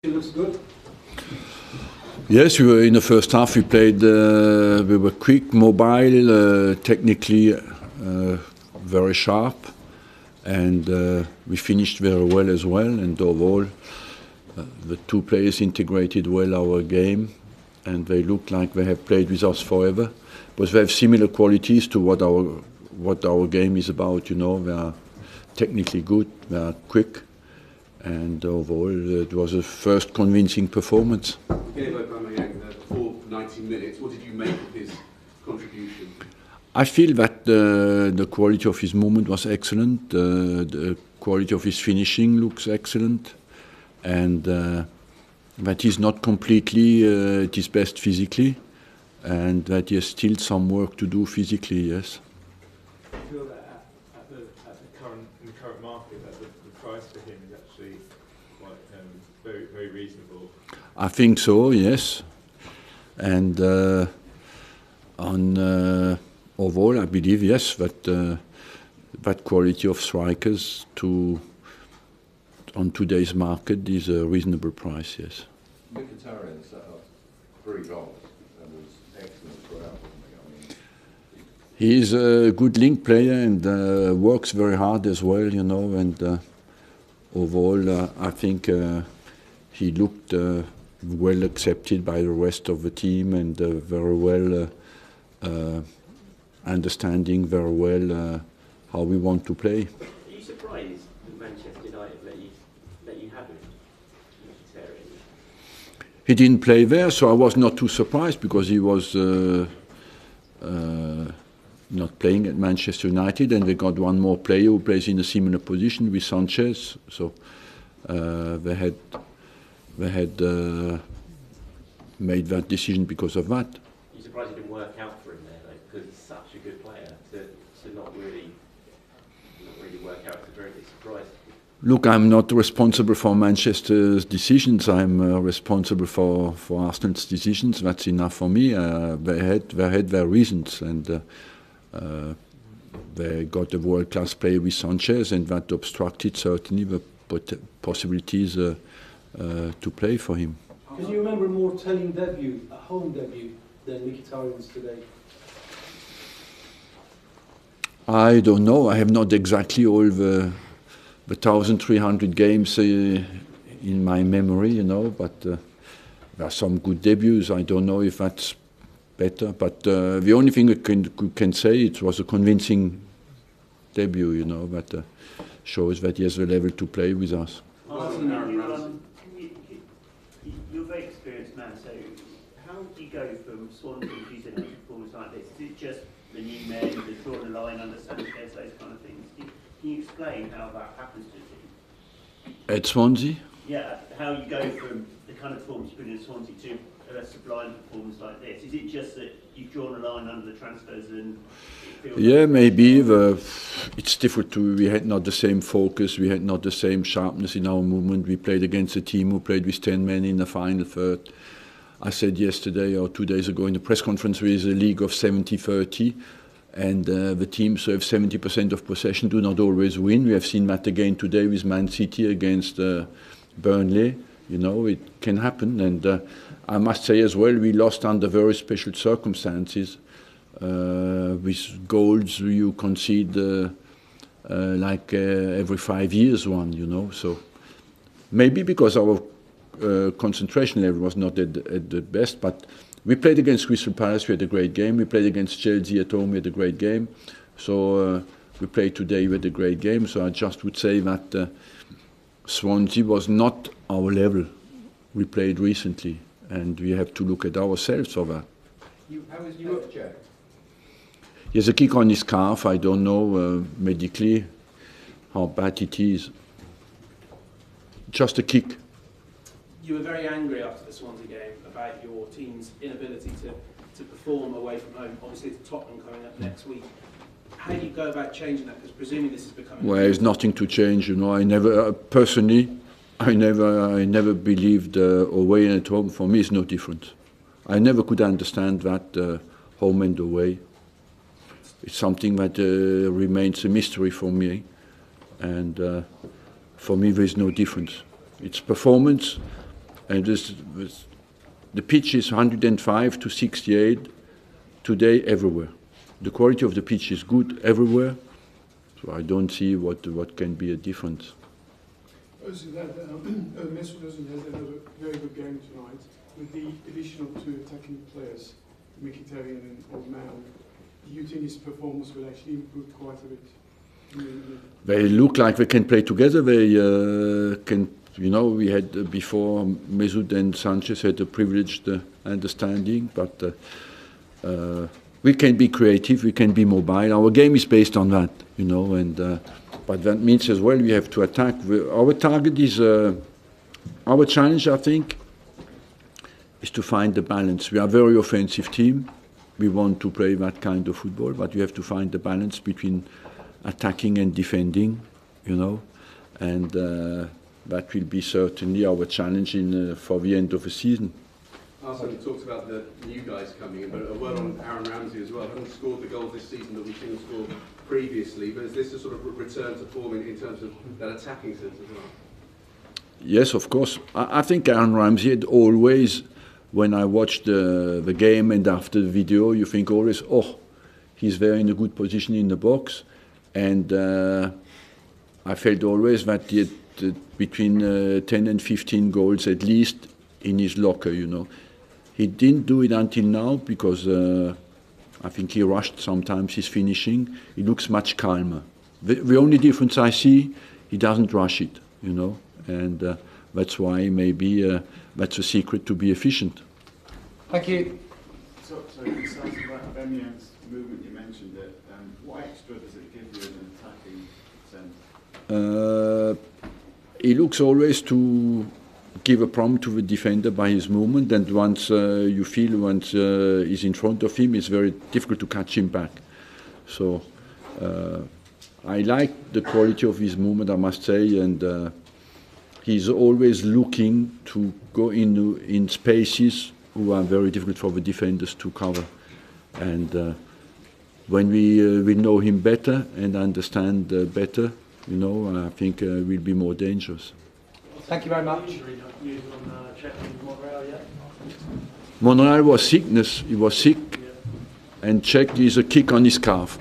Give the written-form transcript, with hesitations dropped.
It looks good. Yes, we were in the first half. We played. We were quick, mobile, technically very sharp, and we finished very well as well. And overall, the two players integrated well our game, and they look like they have played with us forever. But they have similar qualities to what our game is about. You know, they are technically good, they are quick, and overall it was a first convincing performance. You gave Aubameyang the full 90 minutes. What did you make of his contribution? I feel that the quality of his movement was excellent, the quality of his finishing looks excellent, and that he's not completely at his best physically, and that he has still some work to do physically, yes. Do you feel that at the current market, that the price for him is actually quite very reasonable? I think so, yes. And overall, I believe, yes, that quality of strikers on today's market is a reasonable price, yes. Mkhitaryan set up 3 goals and was excellent throughout. He is a good link player and works very hard as well, you know, and overall I think he looked well accepted by the rest of the team and very well understanding very well how we want to play. Are you surprised that Manchester United let you have him, Mkhitaryan? He didn't play there, so I was not too surprised because he was not playing at Manchester United, and they got one more player who plays in a similar position with Sanchez. So they had made that decision because of that. Are you surprised it didn't work out for him there, though? Because he's such a good player to not really work out. It's a very big surprise. Look, I'm not responsible for Manchester's decisions. I'm responsible for Arsenal's decisions. That's enough for me. They had their reasons, and they got a world-class player with Sanchez, and that obstructed certainly the possibilities to play for him. Can you remember a more telling debut, a home debut, than Mkhitaryan's today? I don't know. I have not exactly all the 1,300 games in my memory, you know, but there are some good debuts. I don't know if that's better, but the only thing I can say, it was a convincing debut, you know, that shows that he has the level to play with us. You're a very experienced man, so how do you go from Swansea to a performance like this? Is it just the new men, the drawing a line under Sanchez, those kind of things? Can you explain how that happens to a team? At Swansea? Yeah, how you go from the kind of performance you put in Swansea to a sublime performance like this? Is it just that you've drawn a line under the transfers and it feels Yeah, like maybe. It's different we had not the same focus, we had not the same sharpness in our movement. We played against a team who played with 10 men in the final third. I said yesterday or 2 days ago in the press conference, there is a league of 70-30, and the teams who have 70% of possession do not always win. We have seen that again today with Man City against Burnley. You know, it can happen, and I must say as well, we lost under very special circumstances, with goals you concede like every 5 years one, you know. So maybe because our concentration level was not at the best, but we played against Crystal Palace, we had a great game. We played against Chelsea at home, we had a great game. So we played today, we had a great game. So I just would say that Swansea was not our level we played recently, and we have to look at ourselves for that. How is Jeff Jack? He has a kick on his calf. I don't know medically how bad it is. Just a kick. You were very angry after the Swansea game about your team's inability to perform away from home. Obviously, it's Tottenham coming up next week. How do you go about changing that? Because presumably this is becoming... Well, there's nothing to change, you know. I never, personally, I never believed away and at home. For me, it's no different. I never could understand that home and away. It's something that remains a mystery for me, and for me, there is no difference. It's performance. And the pitch is 105 to 68 today everywhere. The quality of the pitch is good everywhere, so I don't see what can be a difference. Also that Mesut Özil has another very good game tonight with the additional 2 attacking players, Mkhitaryan and Aubameyang. Do you think his performance will actually improve quite a bit? They look like they can play together. They can, you know, we had before Mesut and Sanchez had a privileged understanding, but we can be creative, we can be mobile. Our game is based on that, you know, and but that means as well we have to attack. Our target is, our challenge, I think, is to find the balance. We are a very offensive team. We want to play that kind of football, but you have to find the balance between attacking and defending, you know, and that will be certainly our challenge for the end of the season. Arsene talked about the new guys coming in, but a word on Aaron Ramsey as well. Hasn't scored the goals this season that we've seen him score previously, but is this a sort of return to form in terms of that attacking sense as well? Yes, of course. I think Aaron Ramsey had always, when I watched the game and after the video, you think always, oh, he's there in a good position in the box. And I felt always that he had between 10 and 15 goals at least in his locker, you know. He didn't do it until now because I think he rushed sometimes his finishing. He looks much calmer. The only difference I see, he doesn't rush it, you know. And that's why maybe that's a secret to be efficient. Thank you. So besides about Aubameyang's movement, you mentioned it. What extra does it give you in an attacking sense? He looks always to give a prompt to the defender by his movement, and once you feel once he's in front of him, it's very difficult to catch him back. So I like the quality of his movement, I must say, and he's always looking to go in spaces who are very difficult for the defenders to cover. And when we know him better and understand better, you know, I think we'll be more dangerous. Thank you very much. Monreal was sickness. He was sick, and Czech is a kick on his calf.